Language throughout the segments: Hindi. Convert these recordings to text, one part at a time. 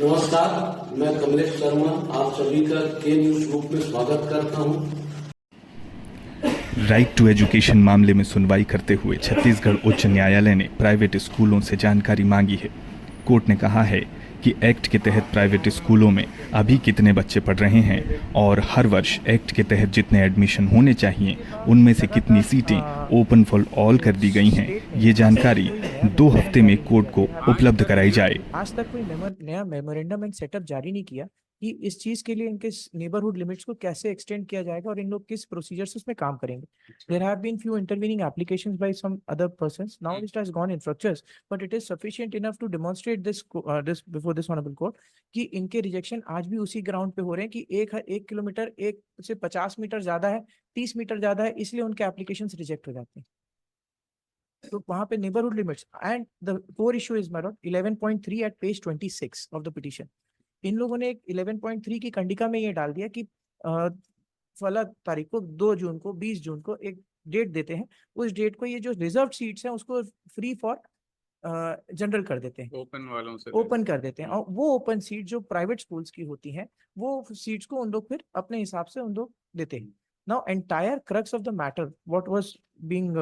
नमस्कार, मैं कमलेश शर्मा आप सभी का के न्यूज ग्रुप में स्वागत करता हूं। राइट टू एजुकेशन मामले में सुनवाई करते हुए छत्तीसगढ़ उच्च न्यायालय ने प्राइवेट स्कूलों से जानकारी मांगी है। कोर्ट ने कहा है कि एक्ट के तहत प्राइवेट स्कूलों में अभी कितने बच्चे पढ़ रहे हैं और हर वर्ष एक्ट के तहत जितने एडमिशन होने चाहिए उनमें से कितनी सीटें ओपन फॉर ऑल कर दी गई हैं। ये जानकारी 2 हफ्ते में कोर्ट को उपलब्ध कराई जाए। आज तक कोई नया मेमोरेंडम एंड सेटअप जारी नहीं किया कि इस चीज के लिए इनके नेबरहुड लिमिट्स को कैसे एक्सटेंड किया जाएगा और इन लोग किस प्रोसीजर से उसमें काम करेंगे। There have been few intervening applications by some other persons, now it has gone in structures, but it is sufficient enough to demonstrate this before this honourable court कि इनके रिजेक्शन आज भी उसी ग्राउंड पे हो रहे हैं कि एक किलोमीटर एक से 50 मीटर ज्यादा है, 30 मीटर ज्यादा है, इसलिए उनके एप्लीकेशंस रिजेक्ट हो जाते हैं। तो वहां पे neighbourhood limits and the core issue is my lord 11.3 at page 26 of the petition. इन लोगों ने एक 11.3 की कंडिका में ये डाल दिया कि फला तारीख को 2 जून को 20 जून को एक डेट देते हैं, उस डेट को ये जो रिजर्व सीट्स हैं उसको फ्री फॉर जनरल कर देते हैं, ओपन वालों से ओपन कर देते हैं। और वो ओपन सीट जो प्राइवेट स्कूल्स की होती हैं वो सीट्स को उन लोग फिर अपने हिसाब से उन लोग देते हैं। Now entire crux of the matter what was being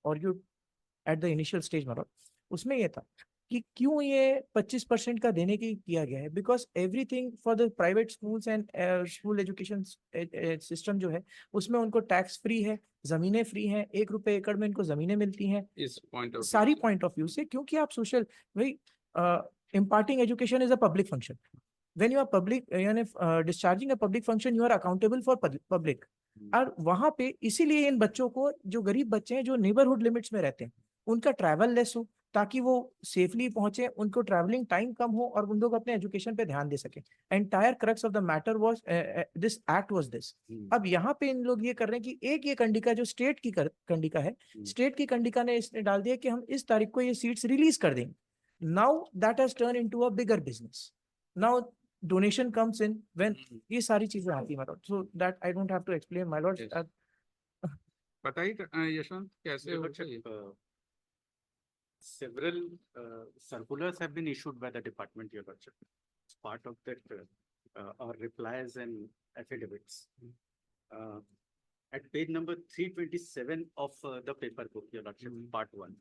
argued at the initial stage में उसमें ये था कि क्यों ये 25% का देने की किया गया है, because everything for the private schools and school education system जो है उसमें उनको टैक्स फ्री है, जमीनें फ्री हैं, 1 रुपए एकड़ में इनको जमीनें मिलती हैं इस point of sorry point of view से, क्योंकि आप social by imparting education is a public function. When you are public यानी discharging a public function you are accountable for public. और वहां पे इसीलिए इन बच्चों को, जो गरीब बच्चे हैं जो नेबरहुड लिमिट्स में रहते हैं, उनका ट्रैवल लेस हो ताकि वो सेफली पहुंचे, उनको ट्रैवलिंग टाइम कम हो और उन लोग अपने एजुकेशन पे ध्यान दे सके। Entire crux of the matter was this act was this. अब यहाँ पे इन लोग ये कर रहे हैं कि एक ये कंडिका जो स्टेट की कंडिका है, स्टेट की कंडिका ने इसने डाल दिया कि हम इस तारीख को ये सीट्स रिलीज कर देंगे। Now that has turn into a bigger business. Now donation comes in when ये सारी चीजें आती है my lord, so that I don't have to explain my lord. बताइए यशवंत कैसे होता है? Several circulars have been issued by the department, Your Lordship. It's part of that our replies and affidavits. At page number 327 of the paper book, Your Lordship, part 1.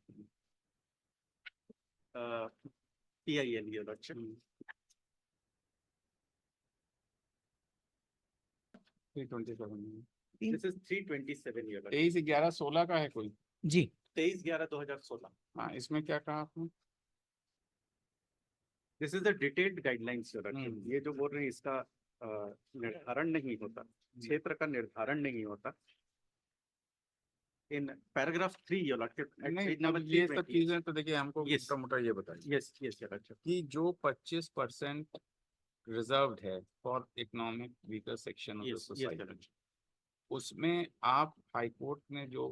PIL, Your Lordship. 327 This is 327, Your Lordship. 23/11/16 का है कोई? जी 23/11/2016. हाँ, इसमें क्या कहा आपने? This is the detailed guidelines, Your Lordship. ये जो बोल रहे हैं इसका निर्धारण नहीं होता, क्षेत्र का निर्धारण नहीं होता। In paragraph 3, Your Lordship, at नहीं, page number ये सब 320. चीजें तो देखिए हमको Yes. मोटा ये बताइए Yes, yes, Your Lordship. कि जो 25% रिजर्व्ड है for economic weaker section of the Yes, yes, Your society, Lordship. उसमें आप हाईकोर्ट ने जो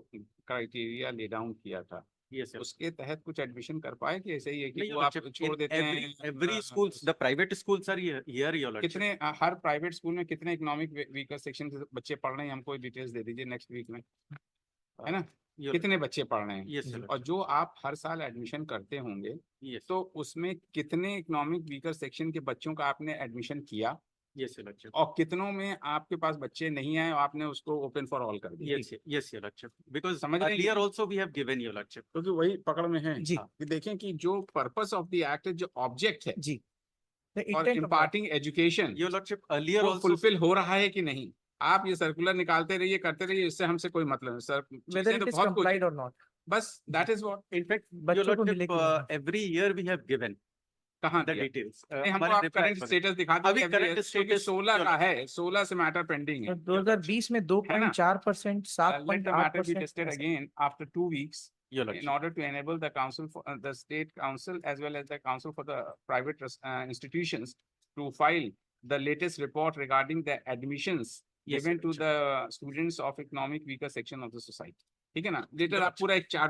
क्राइटेरिया ले डाउन किया था Yes, sir. उसके तहत कुछ एडमिशन कर पाए कि ऐसे ही है कि नहीं, वो Your आप Lordship, छोड़ in देते हैं? every schools, the private schools are here, Your Lordship. कितने हर प्राइवेट स्कूल में कितने इकोनॉमिक वीकर सेक्शन के बच्चे पढ़ रहे हैं? हमको डिटेल्स दे दीजिए नेक्स्ट वीक में, है ना? Your- कितने बच्चे पढ़ रहे हैं? Yes, Your और Lordship. जो आप हर साल एडमिशन करते होंगे Yes, तो उसमें कितने इकोनॉमिक वीकर सेक्शन के बच्चों का आपने एडमिशन किया yes, Your Lordship. और कितनों में आपके पास बच्चे नहीं आए और आपने उसको ओपन फॉर ऑल कर दिया? Yes, yes, Your Lordship. Because समझ रहे हैं? earlier also we have given, Your Lordship. क्योंकि वही पकड़ में है जी कि देखें कि जो पर्पस ऑफ द एक्ट जो ऑब्जेक्ट है जी The और intent of imparting education Your Lordship, earlier वो also. फुलफिल हो रहा है कि नहीं? आप ये सर्कुलर निकालते रहिए, करते रहिए, इससे हमसे कोई मतलब नहीं सर। whether चीजें it तो is बहुत कुछ complied or not, बस that is what In fact, Your बच्चों को Lordship, मिले कि नहीं। every year we have given कहाँ the दिया? details. नहीं, हमको हमारे आप reply करंट पर- स्टेटस दिखा अभी दीजिए। current status 16 का है, 16 से मैटर पेंडिंग है। 2020 में 2.4%, Let the matter be tested 7.8%। again after 2 weeks Your in Lordship. order to enable the council for the state council as well as the council for the private institutions to file the latest report regarding the admissions Yes, given Your to Lordship. the students of economic weaker section of the society. ठीक है ना? लेटर Your आप पूरा एक चार्ट